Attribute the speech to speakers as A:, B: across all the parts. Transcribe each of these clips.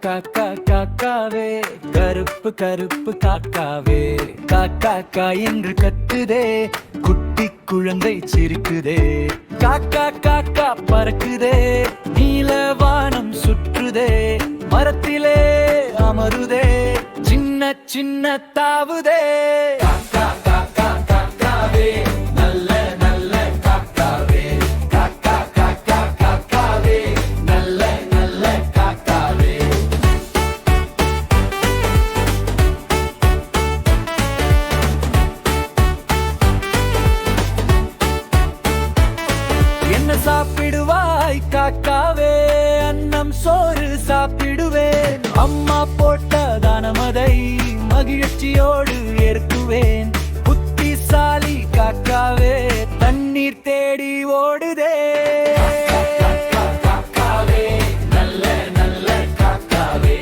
A: காக்கா காக்காவே கருப்பு கருப்பு காக்காவே காக்கா கா என்று கத்துதே குட்டி குழந்தை சிரிக்குதே காக்கா காக்கா பறக்குதே நீலவானம் சுற்றுதே மரத்திலே அமருதே சின்ன சின்ன தாவுதே காக்கா காக்கா காக்காவே நல்ல நல்ல காக்காவே காக்கா காக்கா காக்காவே நல்ல நல்ல காக்காவே என்ன சாப்பிடுவாய் காக்காவே அன்னம் சோறு சாப்பிடுவேன் அம்மா போட்ட தானமதை மகிழ்ச்சியோடு ஏற்குவேன் புத்திசாலி காக்காவே தண்ணீர் தேடி ஓடுதே காக்காவே நல்ல நல்ல காக்காவே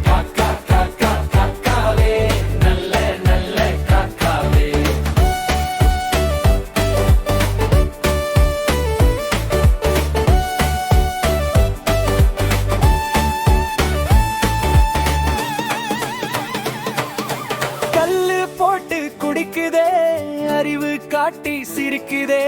A: காக்கா காக்கா காக்காவே நல்ல நல்ல காக்காவே கல்லு போட்டு குடிக்குதே அறிவு காட்டி சிரிக்குதே